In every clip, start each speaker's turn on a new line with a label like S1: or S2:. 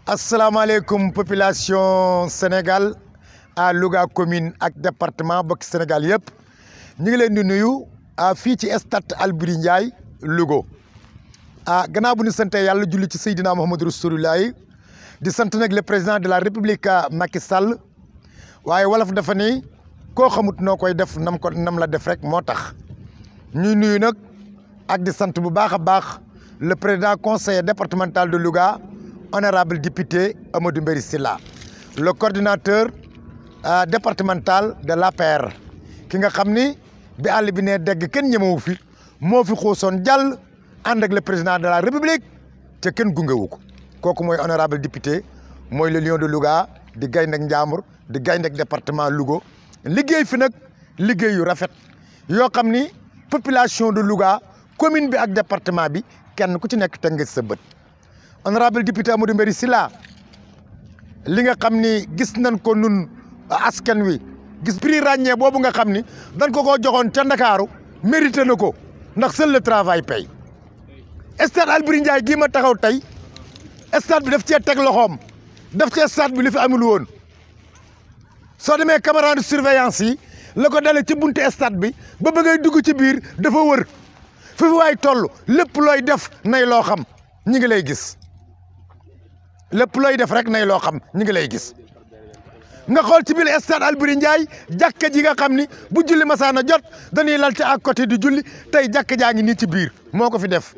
S1: asalaamaaleykum population Sénégal à Louga commune ak département bokk Sénégal yëpp ñu ngi leen di nuyu fii ci stade Albouri Ndiaye Louga gannaaw bu ñu sante yàlla julli ci Seydina Mouhamadou Rasulullahi di sant nag le président de la République Macky Sall waaye wolof dafa ni koo xamut noo koy def nam la def rek moo tax ñuy nuyu nag ak di sant bu baax a baax le président conseiller départemental de Louga honorable député Amadou Mbéry Sylla le coordinateur départemental de l'APR ki nga xam ni bi àll bi ne dégg kenn ñemewu fi moo fi xuusoon jàll ànd ak le président de la république te kenn gungewu ko kooku mooy honorable député mooy le lion de Louga di gaynde ak Njàmbur di gaynde ak département Louga liggéey fi nag liggéey yu rafet yoo xam ni population de Louga commune bi ak département bi kenn ku ci nekk teg nga sa bët honorable député Amadou Mbéry Sylla li nga xam ni gis nañ ko nun askan wi gis prix ràññee boobu nga xam ni dañ ko joxoon ca Ndakaaru mérité na ko ndax seul le travail paye stade Albouri Ndiaye gii ma taxaw tey stade bi daf cee teg loxoom daf cee stade bi li fi amul woon soo demee caméra de surveillance yi la ko dale ci buntu stade bi ba bëggay dugg ci biir dafa wër fi waay toll lépp looy def nay loo xam ñi ngi lay gis lépp looy def rek nay loo xam ñi ngi lay gis nga xool ci biir stade Albouri Ndiaye jàkka ji nga xam ni bu julli masaana jot dañuy lal ci à côté di julli tey jàkka jaa ngi nii ci biir moo ko fi def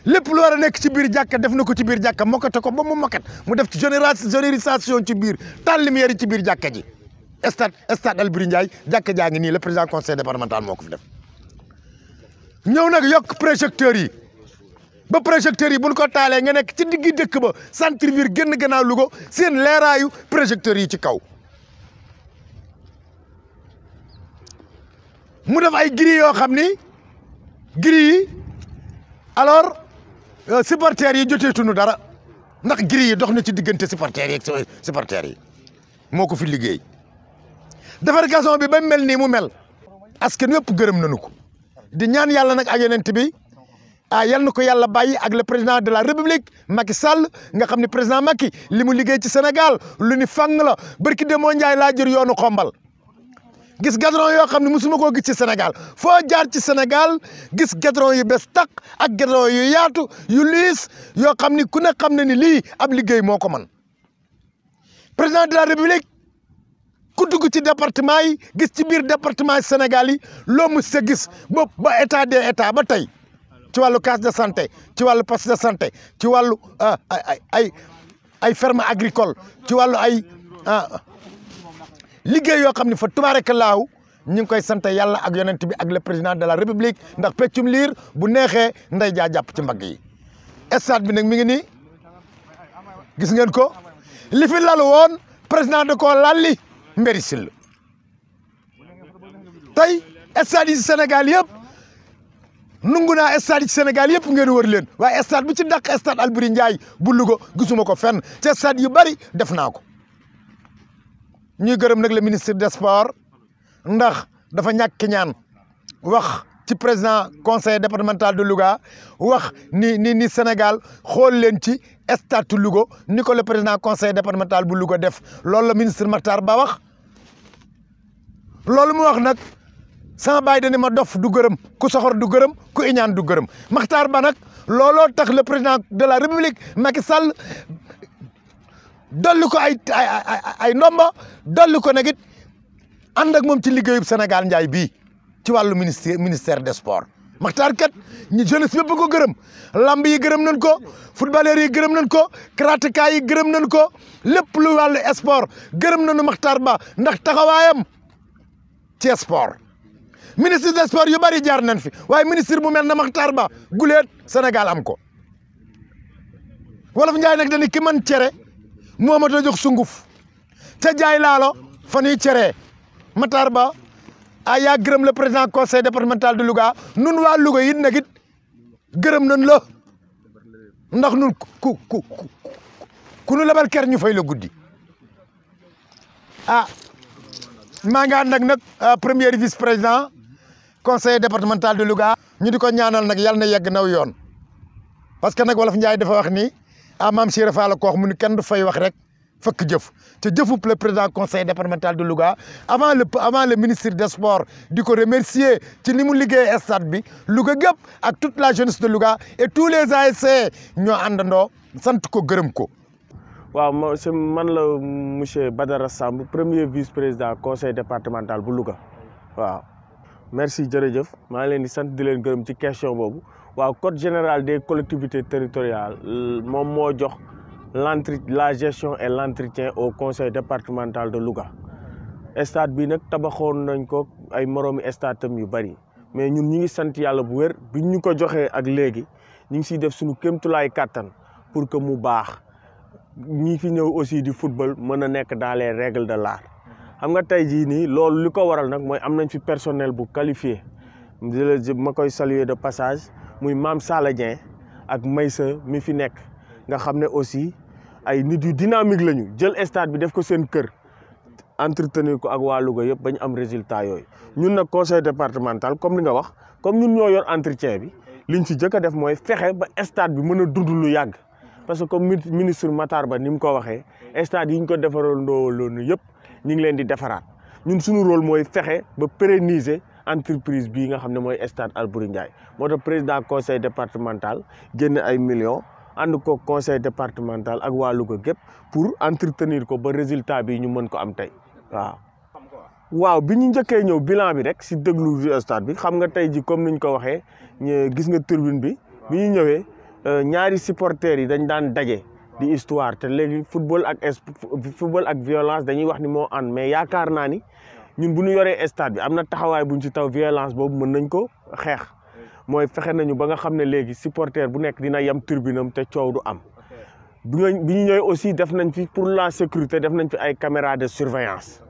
S1: lépp lu war a nekk ci biir jàkka def na ko ci biir jàkka mokkate ko ba mu mokkat mu def ci généralisation ci biir taal lumière yi ci biir jàkka ji stade Albouri Ndiaye jàkka jaa ngi nii le président conseil départemental moo ko fi def ñëw nag yokk projecteurs yi ba projecteurs yi buñ ko taalee nga nekk ci diggi dëkk ba centre ville génn gannaaw Louga seen leeraayu projecteurs yi ci kaw mu def ay grilles yoo xam ni grilles yi alors supporters yi joteetuñu dara ndax grilles yi dox na ci diggante supporters yi ak supporters yi moo ko fi liggéey defar gazon bi ba mel nii mu mel askan wépp gërëm nañu ko di ñaan yàlla nag ak yonent bi yal na ko yàlla bàyyi ak le président de la république Macky Sall nga xam ne président Macky li mu liggéey ci Sénégal lu ni fang la barki Demba Ndiaye laa jër yoonu xombal gis gadron yoo xam ne musuma koo gis ci Sénégal foo jaar ci Sénégal gis gadron yu bees tàq ak gadron yu yaatu yu liis yoo xam ni ku ne xam ne ni lii ab liggéey moo ko man président de la république ku dugg ci département yi gis ci biir département Sénégal yi loo mus sa gis ba état des états ba tey ci wàllu case de santé ci wàllu poste de santé ci wàllu ay ferme agricole ci wàllu ay liggéey yoo xam ne fa tubaarakallaahu ñu ngi koy sant yàlla ak yonent bi ak le président de la république ndax peccum liir bu neexee nday jaa jàpp ci mbagg yi stade bi nag mi ngi nii gis ngeen ko li fi lalu woon président de ko lalli Mbéry Sylla tey stade yi Sénégal yëpp nungu naa stade yi Sénégal yëpp ngeen wër leen waaye stade bi ci dàq stade Albouri Ndiaye bu Louga gisuma ko fenn te stade yu bari def naa ko ñuy gërëm nag le ministre des sports ndax dafa ñàkk ñaan wax ci président conseil départemental de Louga wax ni Sénégal xool leen ci stade Louga ni ko le président conseil départemental bu Louga def loolu la ministre Makhtar Ba wax loolu mu wax nag sama baay dani ma dof du gërëm ku soxor du gërëm ku iñaan du gërëm Makhtar Ba nag looloo tax le président de la république Macky Sall dolli ko ay ndomba dolli ko nag it ànd ak moom ci liggéeyub Sénégal Ndiaye bii ci wàllu ministère des sports Makhtar kat ñi jeunesse bépp ko gërëm lamb yi gërëm nañ ko footballeur yi gërëm nañ ko karatéka yi gërëm nañ ko lépp lu wàllu sport gërëm nañu Makhtar Ba ndax taxawaayam ci sport ministre des sports yu bari jaar nañ fi waaye ministre bu mel na Makhtar Ba guleet Sénégal am ko wolof Njaay nag dañu ki man cere moo ma ta jox sunguf ca jaay laalo fa ñuy ceree Makhtar Ba yaa gërëm le président conseil départemental de Louga nun waa Louga it nag it gërëm nañ la ndax nun ku nu lebal ker ñu fay la guddi maa ngi ànd nag premier vice président conseil départemental de Louga ñu di ko ñaanal nag yàlla na yegg naw yoon parce que nag wolof Njaay dafa wax ni maam Cheikh Fall ko wax mu ni kenn du fay wax rek fekk jëf te jëfup le président conseil départemental de Louga avant le ministre des sports di ko remercier ci ni mu liggéey stade bi Louga gépp ak toute la jeunesse de Louga et tous les ASC ñoo àndandoo sant ko gërëm ko.
S2: waaw man la monsieur Badara Samb premier vice-président conseil départemental bu Louga waaw. merci jërëjëf maa ngi leen di sant di leen gërëm ci question boobu waaw code général des collectivités territoriales moom moo jox la gestion et l'entretien au conseil départemental de Louga stade bi nag tabaxoon nañ ko ay moroomi stade tam yu bari mais ñun ñu ngi sant yàlla bu wér biñ ñu ko joxee ak léegi ñu ngi siy def suñu kéemtulaay kàttan pour que mu baax ñi fi ñëw aussi di football mën a nekk dans les règles de l'art xam nga tey jii nii loolu li ko waral nag mooy am nañ fi personnel bu qualifié ma koy saluer de passage muy Mame Sala Dieng ak Maysa mi fi nekk nga xam ne aussi ay nit yu dynamique lañu jël stade bi def ko seen kër entretenir ko ak waa Louga yëpp bañ am résultat yooyu ñun nag conseil départemental comme li nga wax comme ñun ñoo yor entretien bi liñ fi jëkk a def mooy fexe ba stade bi mën a dund lu yàgg parce que comme ministre Matar Ba ni mu ko waxee stade yi ñu ko defarandoo loolu yëpp ñu ngi leen di defaraat ñun suñu rôle mooy fexe ba pérenniser entreprise bii nga xam ne mooy stade Albouri Ndiaye moo tax président conseil départemental génn ay millions ànd ko conseil départemental ak waa Louga gépp pour entretenir ko ba résultat bi ñu mën ko am tey waaw bi ñu njëkkee ñëw bilan bi rek si déglu stade bi xam nga tey ji comme niñ ko waxee gis nga tribune bi ñu ñëwee ñaari supporters yi dañ daan daje di histoire te léegi football ak violence dañuy wax ni moo ànd mais yaakaar naa ni ñun bu ñu yoree stade bi am na taxawaay buñ ci taw violence boobu mën nañ ko xeex mooy fexe nañu ba nga xam ne léegi supporter bu nekk dina yem tribune am te coow du am bi ñu ñëwee aussi def nañ fi pour la sécurité def nañ fi ay caméra de surveillance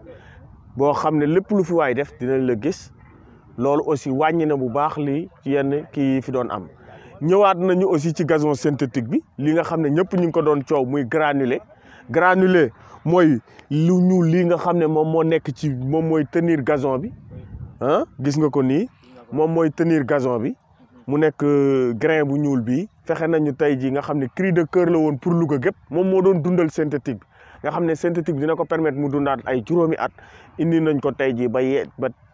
S2: boo xam ne lépp lu fi waay def dinañ la gis loolu aussi wàññi na bu baax lii ci yenn kii fi doon am ñëwaat nañu aussi ci gazon synthétique bi li nga xam ne ñëpp ñu ngi ko doon coow muy granulé mooy lu ñuul lii nga xam ne moom moo nekk ci moom mooy tenir gazon bi gis nga ko nii moom mooy tenir gazon bi mu nekk grain bu ñuul bi fexe nañu tey jii nga xam ne cri de cœur la woon pour Louga gépp moom moo doon dundal synthétique bi nga xam ne synthétique bi dina ko permettre mu dundaat ay juróomi at indi nañ ko tey jii ba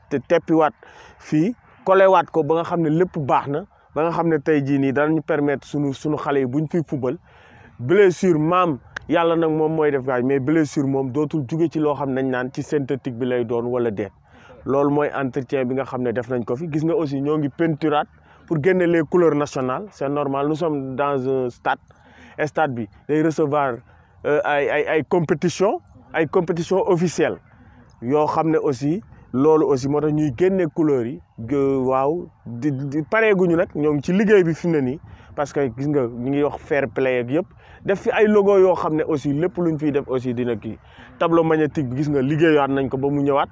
S2: teppiwaat fii kolewaat ko ba nga xam ne lépp baax na ba nga xam ne tey jii nii danañu permettre suñu xale yi buñ fiy fubal blessure maam yàlla nag moom mooy def gaaj mais blessure moom dootul jóge ci loo xam nañ naan ci synthétique bi lay doon wala déet loolu mooy entretien bi nga xam ne def nañ ko fi gis nga aussi ñoo ngi peinturaat pour génne les couleurs nationales c'est normal nous sommes dans un stade bi day recevoir ay compétition officielle yoo xam ne aussi loolu aussi moo tax ñuy génne couleurs yi waaw di pareeguñu nag ñoo ngi ci liggéey bi fi mu ne nii parce que gis nga ñu ngi wax fair play ak yëpp def fi ay logo yoo xam ne aussi lépp luñ fiy def aussi dina kii tableau magnétique bi gis nga liggéeyaat nañ ko ba mu ñëwaat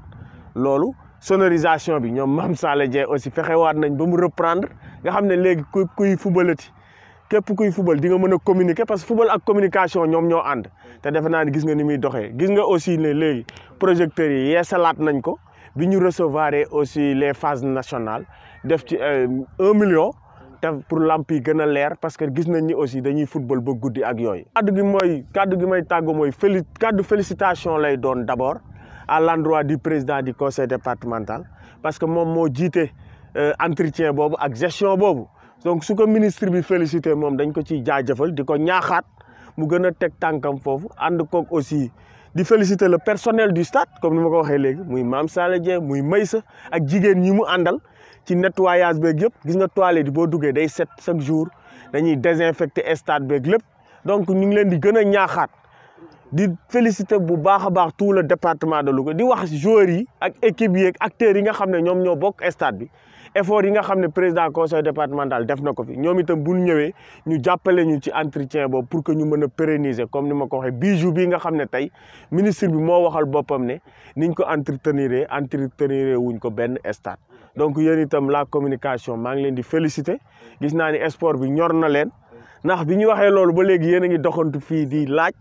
S2: loolu sonorisation bi ñoom Mame Sala Dieng aussi fexewaat nañ ba mu reprendre nga xam ne léegi kuy fubalati képp kuy fubal di nga mën a communiquer parce que fubal ak communication ñoom ñoo ànd te defe naa ni gis nga ni muy doxee gis nga aussi ne léegi projecteurs yi yeesalaat nañ ko bi ñu recevoir aussi les phases nationales def ci 1 million te pour lamp yi gën a leer parce que gis nañ ni aussi dañuy football ba guddi ak yooyu. kaddu gi may tàggu mooy kaddu félicitation lay doon d'abord à l'endroit du président du conseil départemental parce que moom moo jiite entretien boobu ak gestion boobu donc su ko ministre bi félicité moom dañ ko ciy jaajëfal di ko ñaaxaat mu gën a teg tànkam foofu ànd koog aussi. di féliciter le personnel du stade comme ni ma ko waxee léegi muy Mame Sala Dieng muy Maysa ak jigéen ñi mu àndal ci nettoyage beeg yëpp gis nga toilette yi boo duggee day set chaque jour dañuy désinfecter stade beeg lépp donc ñu ngi leen di gën a ñaaxaat di féliciter bu baax a baax tout le département de Louga di wax joueurs yi ak équipe yi ak acteurs yi nga xam ne ñoom ñoo bokk stade bi effort yi nga xam ne président conseil départemental def na ko fi ñoom itam bu ñu ñëwee ñu jàppale ñu ci entretien boobu pour que ñu mën a pérenniser comme ni ma ko waxee bijou bii nga xam ne tey ministre bi moo waxal boppam ne niñ ko entretenir wuñ ko benn stade. donc yéen itam la communication maa ngi leen di féliciter gis naa ni sport bi ñor na leen ndax bi ñu waxee loolu ba léegi yéen a ngi doxantu fii di laaj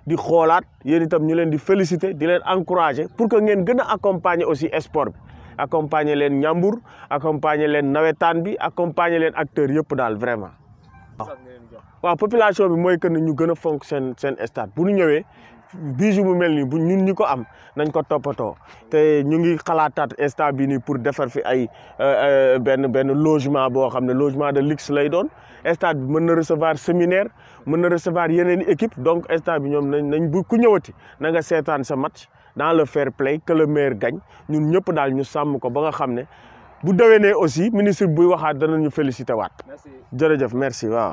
S2: di xoolaat yéen itam ñu leen di féliciter di leen encourager pour que ngeen gën a accompagner aussi sport bi. accompagner leen Ñambur accompagner leen nawetaan bi accompagner leen acteurs yëpp daal vraiment waaw population bi mooy que ne ñu gën a fonk seen stade bu ñu ñëwee bijou mu mel nii bu ñun ñi ko am nañ ko toppatoo te ñu ngi xalaataat instant bi nii pour defar fi ay benn logement boo xam ne logement de luxe lay doon stade bi mën na recevoir séminaire mën na recevoir yeneen équipe donc stade bi ñoom nañ bu ku ñëwati na nga seetaan sa match dans le fair play que le meilleur gagne ñun ñëpp daal ñu sàmm ko ba nga xam ne bu déwénee aussi ministre buy waxaat danañu félicité waat jërëjëf merci waaw